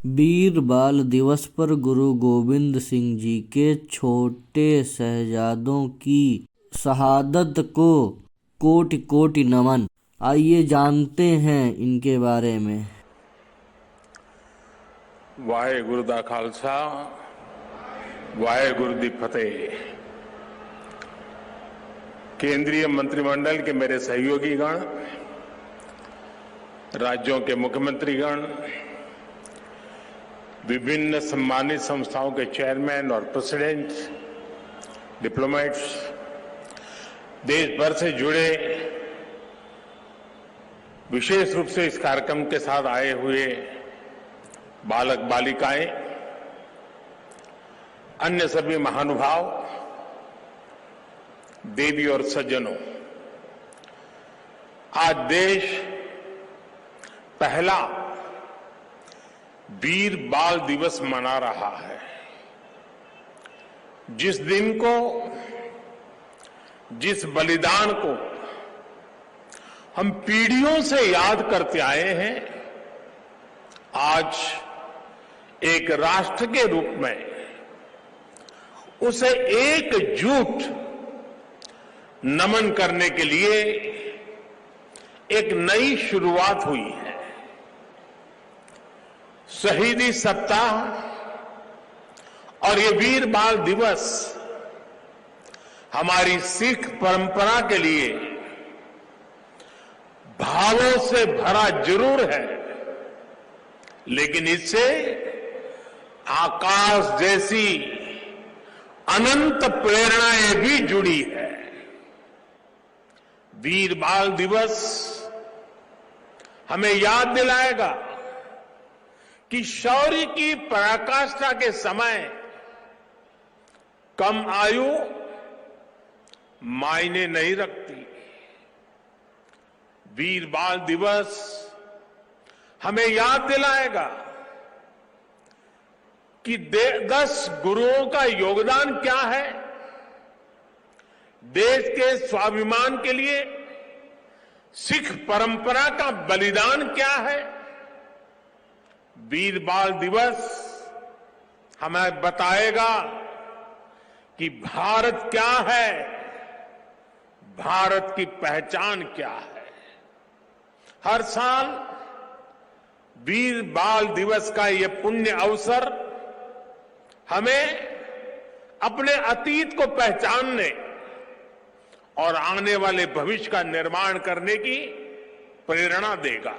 वीर बाल दिवस पर गुरु गोविंद सिंह जी के छोटे शहजादों की शहादत को कोटि कोटि नमन। आइए जानते हैं इनके बारे में। वाहेगुरु दा खालसा वाहेगुरु दी फतेह। केंद्रीय मंत्रिमंडल के मेरे सहयोगी गण, राज्यों के मुख्यमंत्रीगण, विभिन्न सम्मानित संस्थाओं के चेयरमैन और प्रेसिडेंट, डिप्लोमेट्स, देश भर से जुड़े विशेष रूप से इस कार्यक्रम के साथ आए हुए बालक बालिकाएं, अन्य सभी महानुभाव, देवी और सज्जनों, आज देश पहला वीर बाल दिवस मना रहा है। जिस दिन को, जिस बलिदान को हम पीढ़ियों से याद करते आए हैं, आज एक राष्ट्र के रूप में उसे एकजुट नमन करने के लिए एक नई शुरुआत हुई है। शहीदी सप्ताह और ये वीर बाल दिवस हमारी सिख परंपरा के लिए भावों से भरा जरूर है, लेकिन इससे आकाश जैसी अनंत प्रेरणाएं भी जुड़ी है। वीर बाल दिवस हमें याद दिलाएगा कि शौर्य की पराकाष्ठा के समय कम आयु मायने नहीं रखती। वीर बाल दिवस हमें याद दिलाएगा कि 10 गुरुओं का योगदान क्या है, देश के स्वाभिमान के लिए सिख परंपरा का बलिदान क्या है। वीर बाल दिवस हमें बताएगा कि भारत क्या है, भारत की पहचान क्या है। हर साल वीर बाल दिवस का ये पुण्य अवसर हमें अपने अतीत को पहचानने और आने वाले भविष्य का निर्माण करने की प्रेरणा देगा।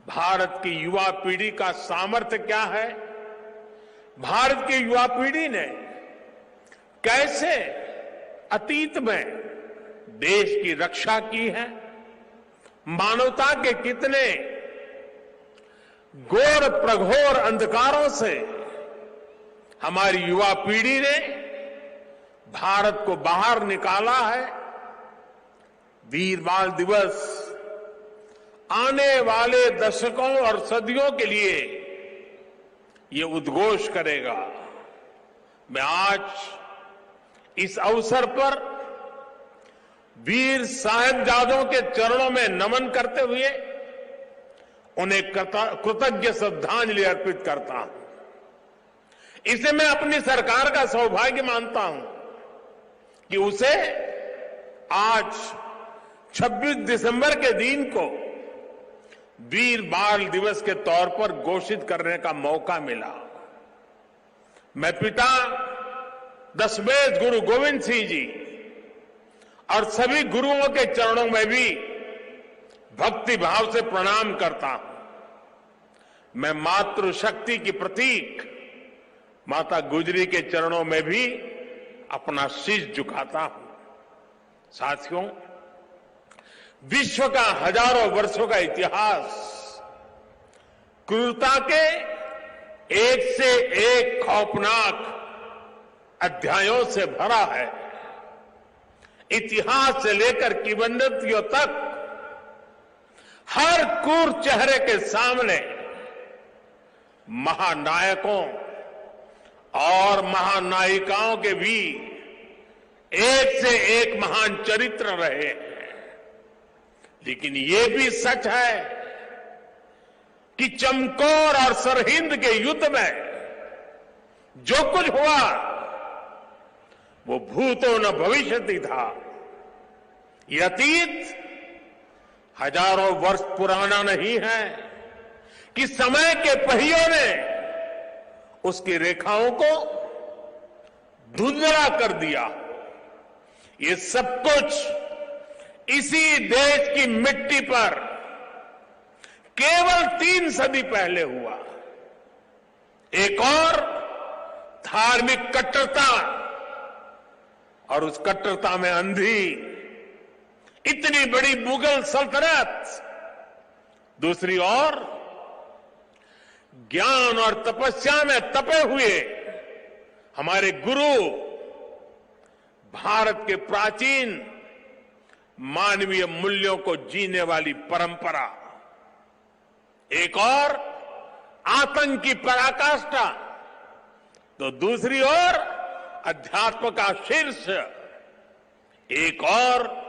भारत की युवा पीढ़ी का सामर्थ्य क्या है, भारत की युवा पीढ़ी ने कैसे अतीत में देश की रक्षा की है, मानवता के कितने घोर प्रघोर अंधकारों से हमारी युवा पीढ़ी ने भारत को बाहर निकाला है। वीर बाल दिवस आने वाले दशकों और सदियों के लिए ये उद्घोष करेगा। मैं आज इस अवसर पर वीर साहिबजादों के चरणों में नमन करते हुए उन्हें कृतज्ञ श्रद्धांजलि अर्पित करता हूं। इसे मैं अपनी सरकार का सौभाग्य मानता हूं कि उसे आज 26 दिसंबर के दिन को वीर बाल दिवस के तौर पर घोषित करने का मौका मिला। मैं पिता दशमेश गुरु गोविंद सिंह जी और सभी गुरुओं के चरणों में भी भक्ति भाव से प्रणाम करता हूं। मैं मातृशक्ति की प्रतीक माता गुजरी के चरणों में भी अपना शीश झुकाता हूं। साथियों, विश्व का हजारों वर्षों का इतिहास क्रूरता के एक से एक खौफनाक अध्यायों से भरा है। इतिहास से लेकर किंवदंतियों तक हर क्रूर चेहरे के सामने महानायकों और महानायिकाओं के भी एक से एक महान चरित्र रहे हैं। लेकिन ये भी सच है कि चमकौर और सरहिंद के युद्ध में जो कुछ हुआ वो भूतो न भविष्यति था। ये अतीत हजारों वर्ष पुराना नहीं है कि समय के पहियों ने उसकी रेखाओं को धुंधला कर दिया। ये सब कुछ इसी देश की मिट्टी पर केवल 3 सदी पहले हुआ। एक और धार्मिक कट्टरता और उस कट्टरता में अंधी इतनी बड़ी मुगल सल्तनत, दूसरी ओर ज्ञान और तपस्या में तपे हुए हमारे गुरु, भारत के प्राचीन मानवीय मूल्यों को जीने वाली परंपरा, एक और आतंक की पराकाष्ठा, तो दूसरी ओर अध्यात्म का शीर्ष, एक और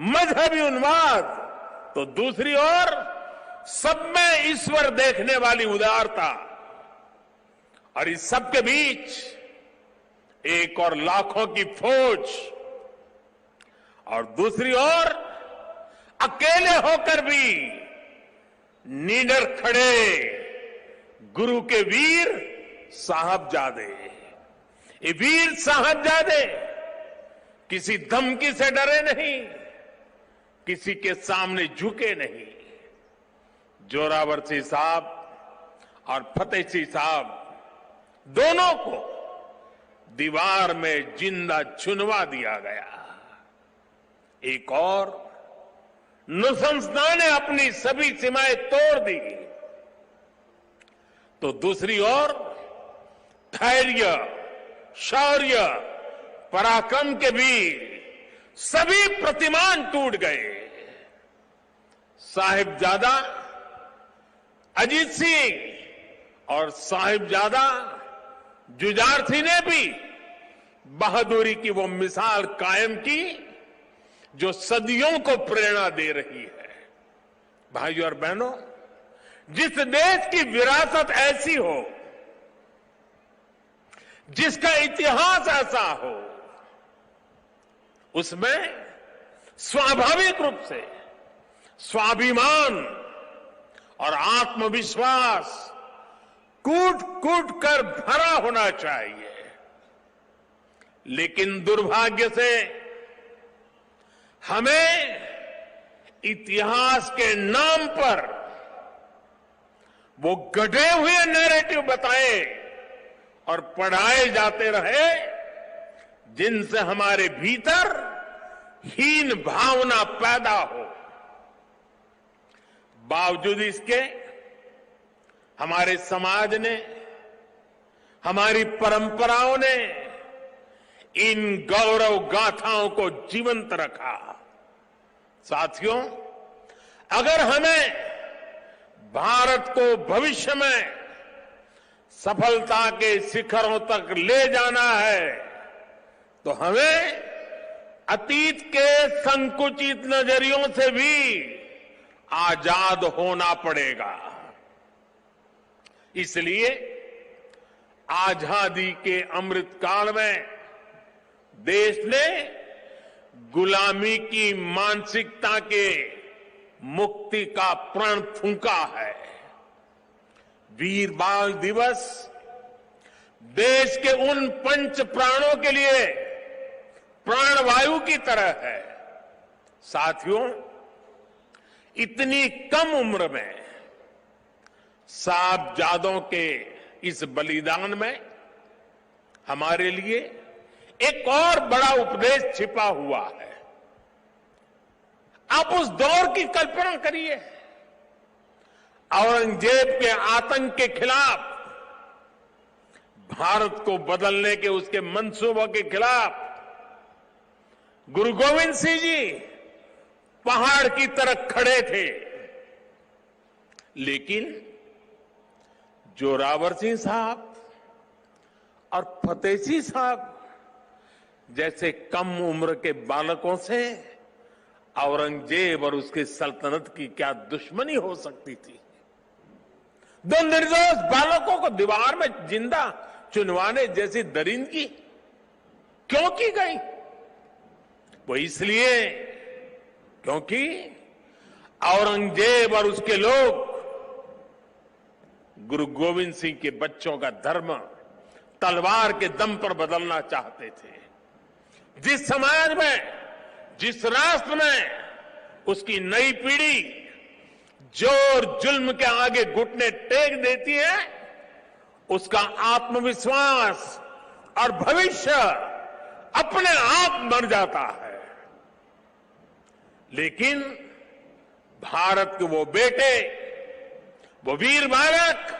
मजहबी उन्माद, तो दूसरी ओर सब में ईश्वर देखने वाली उदारता, और इस सब के बीच एक और लाखों की फौज, और दूसरी ओर अकेले होकर भी निडर खड़े गुरु के वीर साहबजादे। ये वीर साहबजादे किसी धमकी से डरे नहीं, किसी के सामने झुके नहीं। जोरावर सिंह साहब और फतेह सिंह साहब दोनों को दीवार में जिंदा चुनवा दिया गया। एक और नृशंसता ने अपनी सभी सीमाएं तोड़ दी, तो दूसरी ओर धैर्य, शौर्य, पराक्रम के भी सभी प्रतिमान टूट गए। साहिबजादा अजीत सिंह और साहिबजादा जुझार सिंह ने भी बहादुरी की वो मिसाल कायम की जो सदियों को प्रेरणा दे रही है। भाइयों और बहनों, जिस देश की विरासत ऐसी हो, जिसका इतिहास ऐसा हो, उसमें स्वाभाविक रूप से स्वाभिमान और आत्मविश्वास कूट कूट कर भरा होना चाहिए। लेकिन दुर्भाग्य से हमें इतिहास के नाम पर वो गढ़े हुए नैरेटिव बताए और पढ़ाए जाते रहे, जिनसे हमारे भीतर हीन भावना पैदा हो। बावजूद इसके हमारे समाज ने, हमारी परंपराओं ने इन गौरव गाथाओं को जीवंत रखा। साथियों, अगर हमें भारत को भविष्य में सफलता के शिखरों तक ले जाना है, तो हमें अतीत के संकुचित नजरियों से भी आजाद होना पड़ेगा। इसलिए आजादी के अमृत काल में देश ने गुलामी की मानसिकता के मुक्ति का प्रण फूंका है। वीर बाल दिवस देश के उन पंच प्राणों के लिए प्राणवायु की तरह है। साथियों, इतनी कम उम्र में साहबजादों के इस बलिदान में हमारे लिए एक और बड़ा उपदेश छिपा हुआ है। आप उस दौर की कल्पना करिए, औरंगजेब के आतंक के खिलाफ, भारत को बदलने के उसके मंसूबों के खिलाफ गुरु गोविंद सिंह जी पहाड़ की तरह खड़े थे। लेकिन जोरावर सिंह साहब और फतेह सिंह साहब जैसे कम उम्र के बालकों से औरंगजेब और उसकी सल्तनत की क्या दुश्मनी हो सकती थी। दो निर्दोष बालकों को दीवार में जिंदा चुनवाने जैसी दरिंदगी क्यों की गई? वो इसलिए क्योंकि औरंगजेब और उसके लोग गुरु गोविंद सिंह के बच्चों का धर्म तलवार के दम पर बदलना चाहते थे। जिस समाज में, जिस राष्ट्र में उसकी नई पीढ़ी जोर जुल्म के आगे घुटने टेक देती है, उसका आत्मविश्वास और भविष्य अपने आप मर जाता है। लेकिन भारत के वो बेटे, वो वीर बालक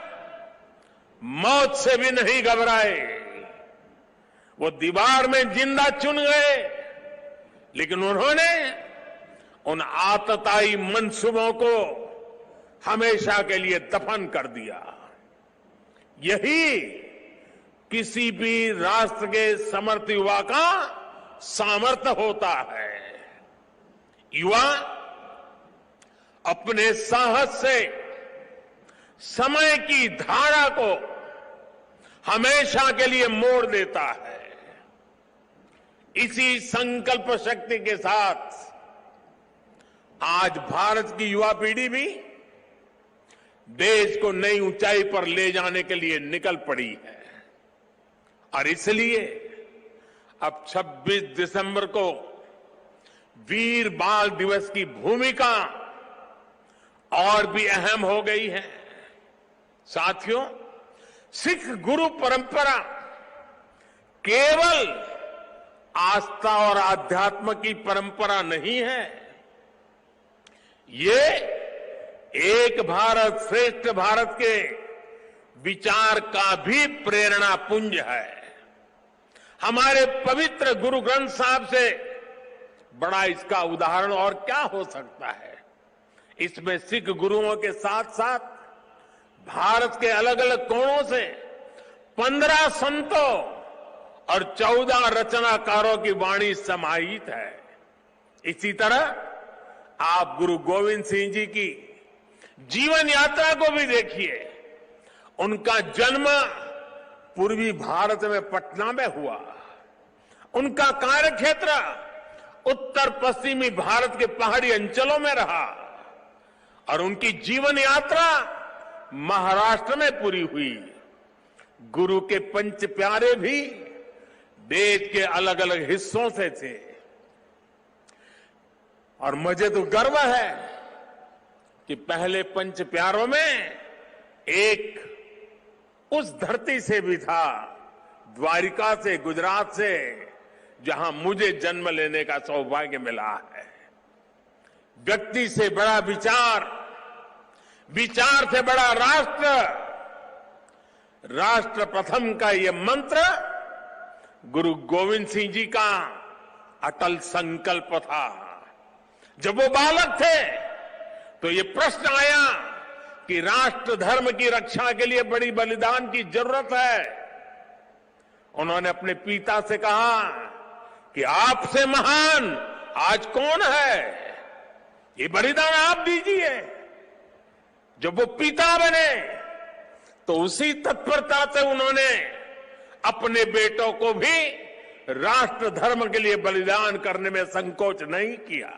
मौत से भी नहीं घबराए। वो दीवार में जिंदा चुन गए, लेकिन उन्होंने उन आतताई मंसूबों को हमेशा के लिए दफन कर दिया। यही किसी भी राष्ट्र के समर्थ युवा का सामर्थ्य होता है। युवा अपने साहस से समय की धारा को हमेशा के लिए मोड़ देता है। इसी संकल्प शक्ति के साथ आज भारत की युवा पीढ़ी भी देश को नई ऊंचाई पर ले जाने के लिए निकल पड़ी है। और इसलिए अब 26 दिसंबर को वीर बाल दिवस की भूमिका और भी अहम हो गई है। साथियों, सिख गुरु परंपरा केवल आस्था और आध्यात्म की परंपरा नहीं है, ये एक भारत श्रेष्ठ भारत के विचार का भी प्रेरणा पुंज है। हमारे पवित्र गुरु ग्रंथ साहब से बड़ा इसका उदाहरण और क्या हो सकता है। इसमें सिख गुरुओं के साथ साथ भारत के अलग अलग कोणों से 15 संतों और 14 रचनाकारों की वाणी समाहित है। इसी तरह आप गुरु गोविंद सिंह जी की जीवन यात्रा को भी देखिए। उनका जन्म पूर्वी भारत में पटना में हुआ। उनका कार्यक्षेत्र उत्तर पश्चिमी भारत के पहाड़ी अंचलों में रहा और उनकी जीवन यात्रा महाराष्ट्र में पूरी हुई। गुरु के पंच प्यारे भी देश के अलग अलग हिस्सों से थे। और मुझे तो गर्व है कि पहले पंच प्यारों में एक उस धरती से भी था, द्वारिका से, गुजरात से, जहां मुझे जन्म लेने का सौभाग्य मिला है। व्यक्ति से बड़ा विचार, विचार से बड़ा राष्ट्र, राष्ट्र प्रथम का ये मंत्र गुरु गोविंद सिंह जी का अटल संकल्प था। जब वो बालक थे तो ये प्रश्न आया कि राष्ट्र धर्म की रक्षा के लिए बड़ी बलिदान की जरूरत है। उन्होंने अपने पिता से कहा कि आपसे महान आज कौन है, ये बलिदान आप दीजिए। जब वो पिता बने तो उसी तत्परता से उन्होंने अपने बेटों को भी राष्ट्र धर्म के लिए बलिदान करने में संकोच नहीं किया।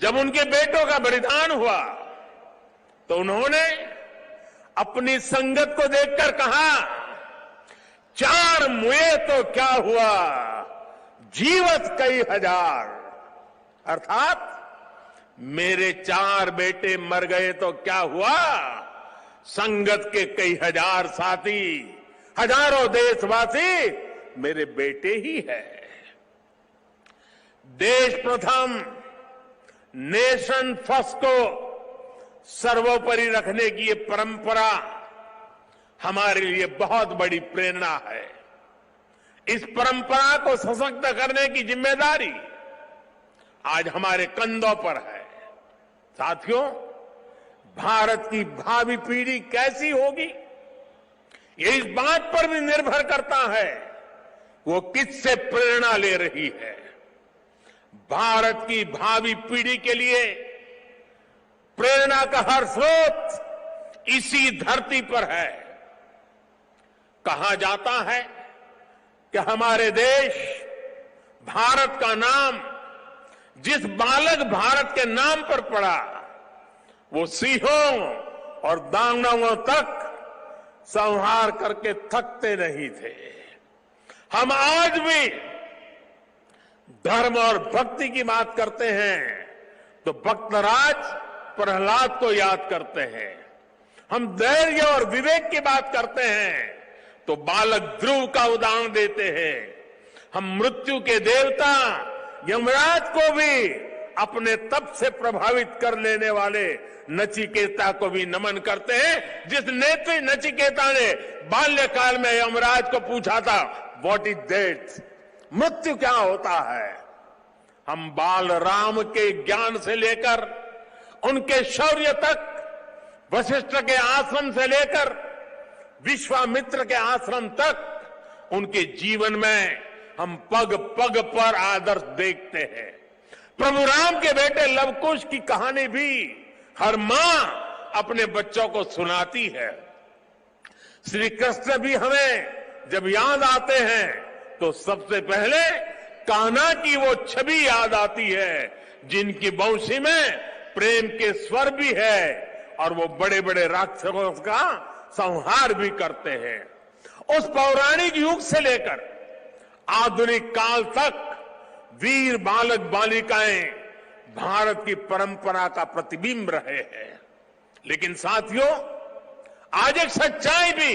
जब उनके बेटों का बलिदान हुआ तो उन्होंने अपनी संगत को देखकर कहा, 4 मुए तो क्या हुआ, जीवत कई हजार। अर्थात मेरे 4 बेटे मर गए तो क्या हुआ, संगत के कई हजार साथी, हजारों देशवासी मेरे बेटे ही है। देश प्रथम, नेशन फर्स्ट को सर्वोपरि रखने की ये परंपरा हमारे लिए बहुत बड़ी प्रेरणा है। इस परंपरा को सशक्त करने की जिम्मेदारी आज हमारे कंधों पर है। साथियों, भारत की भावी पीढ़ी कैसी होगी, ये इस बात पर भी निर्भर करता है वो किससे प्रेरणा ले रही है। भारत की भावी पीढ़ी के लिए प्रेरणा का हर स्रोत इसी धरती पर है। कहा जाता है कि हमारे देश भारत का नाम जिस बालक भारत के नाम पर पड़ा, वो सिंहों और दानवों तक संहार करके थकते नहीं थे। हम आज भी धर्म और भक्ति की बात करते हैं तो भक्तराज प्रहलाद को याद करते हैं। हम धैर्य और विवेक की बात करते हैं तो बालक ध्रुव का उदाहरण देते हैं। हम मृत्यु के देवता यमराज को भी अपने तप से प्रभावित कर लेने वाले नचिकेता को भी नमन करते हैं, जिस नेत्री नचिकेता ने बाल्यकाल में यमराज को पूछा था, व्हाट इज डेथ, मृत्यु क्या होता है। हम बाल राम के ज्ञान से लेकर उनके शौर्य तक, वशिष्ठ के आश्रम से लेकर विश्वामित्र के आश्रम तक, उनके जीवन में हम पग पग पर आदर्श देखते हैं। प्रभु राम के बेटे लवकुश की कहानी भी हर मां अपने बच्चों को सुनाती है। श्री कृष्ण भी हमें जब याद आते हैं तो सबसे पहले कान्हा की वो छवि याद आती है, जिनकी बंशी में प्रेम के स्वर भी है और वो बड़े बड़े राक्षसों का संहार भी करते हैं। उस पौराणिक युग से लेकर आधुनिक काल तक वीर बालक बालिकाएं भारत की परंपरा का प्रतिबिंब रहे हैं। लेकिन साथियों, आज एक सच्चाई भी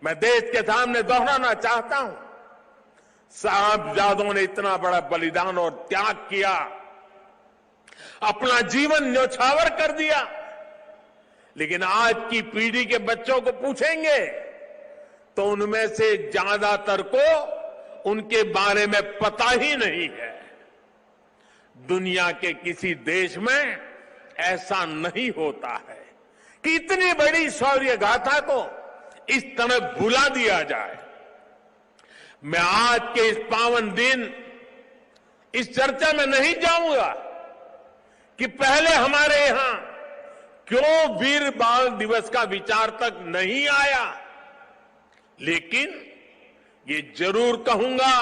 मैं देश के सामने दोहराना चाहता हूं। साहबजादों ने इतना बड़ा बलिदान और त्याग किया, अपना जीवन न्यौछावर कर दिया, लेकिन आज की पीढ़ी के बच्चों को पूछेंगे तो उनमें से ज्यादातर को उनके बारे में पता ही नहीं है। दुनिया के किसी देश में ऐसा नहीं होता है कि इतनी बड़ी शौर्य गाथा को इस तरह भुला दिया जाए। मैं आज के इस पावन दिन इस चर्चा में नहीं जाऊंगा कि पहले हमारे यहां क्यों वीर बाल दिवस का विचार तक नहीं आया, लेकिन ये जरूर कहूंगा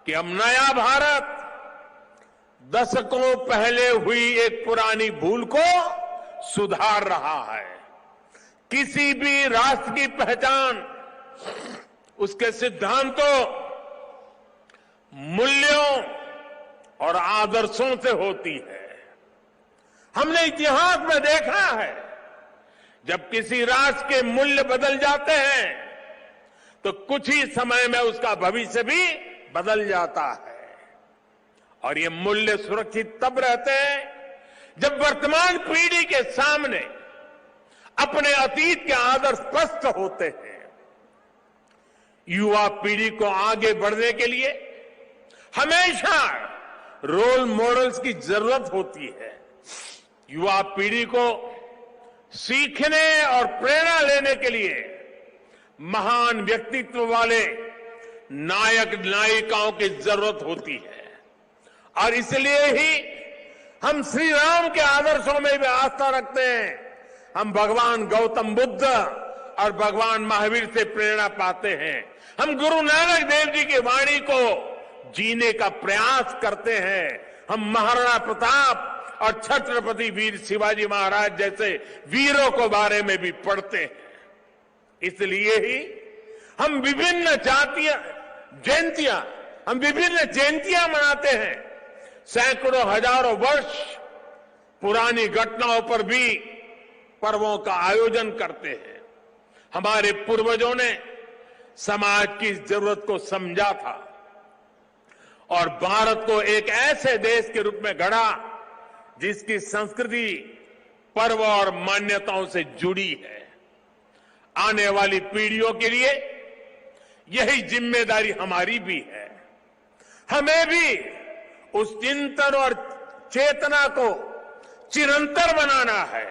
कि अब नया भारत दशकों पहले हुई एक पुरानी भूल को सुधार रहा है। किसी भी राष्ट्र की पहचान उसके सिद्धांतों, मूल्यों और आदर्शों से होती है। हमने इतिहास में देखा है, जब किसी राष्ट्र के मूल्य बदल जाते हैं तो कुछ ही समय में उसका भविष्य भी बदल जाता है। और ये मूल्य सुरक्षित तब रहते हैं जब वर्तमान पीढ़ी के सामने अपने अतीत के आदर्श स्पष्ट होते हैं। युवा पीढ़ी को आगे बढ़ने के लिए हमेशा रोल मॉडल्स की जरूरत होती है। युवा पीढ़ी को सीखने और प्रेरणा लेने के लिए महान व्यक्तित्व वाले नायक नायिकाओं की जरूरत होती है। और इसलिए ही हम श्री राम के आदर्शों में भी आस्था रखते हैं। हम भगवान गौतम बुद्ध और भगवान महावीर से प्रेरणा पाते हैं। हम गुरु नानक देव जी की वाणी को जीने का प्रयास करते हैं। हम महाराणा प्रताप और छत्रपति वीर शिवाजी महाराज जैसे वीरों के बारे में भी पढ़ते हैं। इसलिए ही हम विभिन्न जयंतियां मनाते हैं। सैकड़ों हजारों वर्ष पुरानी घटनाओं पर भी पर्वों का आयोजन करते हैं। हमारे पूर्वजों ने समाज की जरूरत को समझा था और भारत को एक ऐसे देश के रूप में गढ़ा जिसकी संस्कृति पर्व और मान्यताओं से जुड़ी है। आने वाली पीढ़ियों के लिए यही जिम्मेदारी हमारी भी है। हमें भी उस चिंतन और चेतना को चिरंतर बनाना है।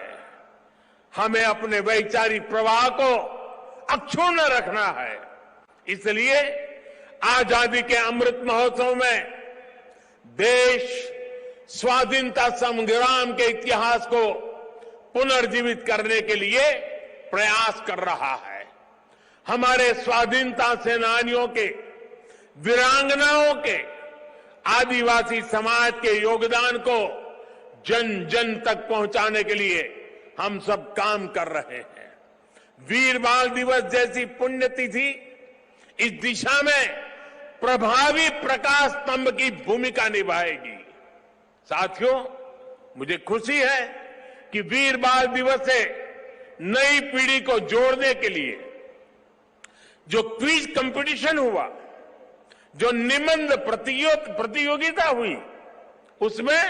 हमें अपने वैचारिक प्रवाह को अक्षुण्ण रखना है। इसलिए आजादी के अमृत महोत्सव में देश स्वाधीनता संग्राम के इतिहास को पुनर्जीवित करने के लिए प्रयास कर रहा है। हमारे स्वाधीनता सेनानियों के, वीरांगनाओं के, आदिवासी समाज के योगदान को जन जन तक पहुंचाने के लिए हम सब काम कर रहे हैं। वीर बाल दिवस जैसी पुण्यतिथि इस दिशा में प्रभावी प्रकाश स्तंभ की भूमिका निभाएगी। साथियों, मुझे खुशी है कि वीर बाल दिवस से नई पीढ़ी को जोड़ने के लिए जो क्विज कंपटीशन हुआ, जो निबंध प्रतियोगिता हुई, उसमें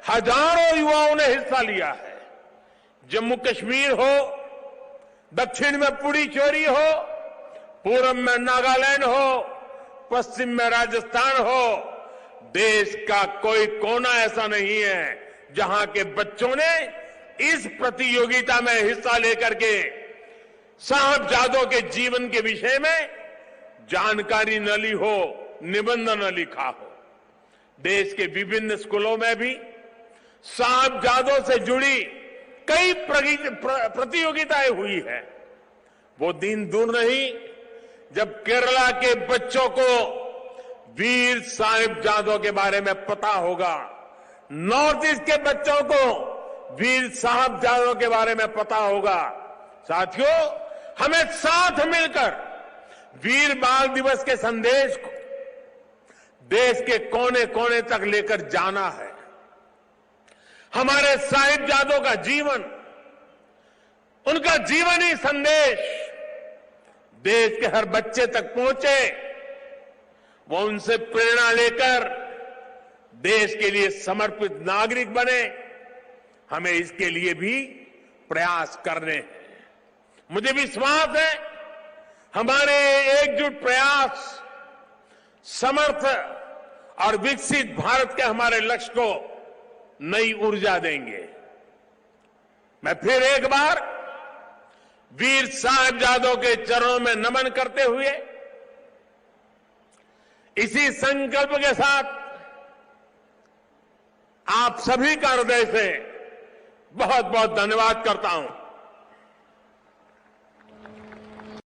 हजारों युवाओं ने हिस्सा लिया है। जम्मू कश्मीर हो, दक्षिण में पुडुचेरी हो, पूर्व में नागालैंड हो, पश्चिम में राजस्थान हो, देश का कोई कोना ऐसा नहीं है जहां के बच्चों ने इस प्रतियोगिता में हिस्सा लेकर के साहबजादों के जीवन के विषय में जानकारी न ली हो, निबंध न लिखा हो। देश के विभिन्न स्कूलों में भी साहबजादों से जुड़ी कई प्रतियोगिताएं हुई है। वो दिन दूर नहीं जब केरला के बच्चों को वीर साहिबजादों के बारे में पता होगा, नॉर्थ ईस्ट के बच्चों को वीर साहिबजादों के बारे में पता होगा। साथियों, हमें साथ मिलकर वीर बाल दिवस के संदेश को देश के कोने कोने तक लेकर जाना है। हमारे साहिबजादों का जीवन, उनका जीवनी संदेश देश के हर बच्चे तक पहुंचे, वो उनसे प्रेरणा लेकर देश के लिए समर्पित नागरिक बने। हमें इसके लिए भी प्रयास करने हैं। मुझे विश्वास है हमारे एकजुट प्रयास समर्थ और विकसित भारत के हमारे लक्ष्य को नई ऊर्जा देंगे। मैं फिर एक बार वीर साहिबजादों के चरणों में नमन करते हुए इसी संकल्प के साथ आप सभी का हृदय से बहुत बहुत धन्यवाद करता हूं।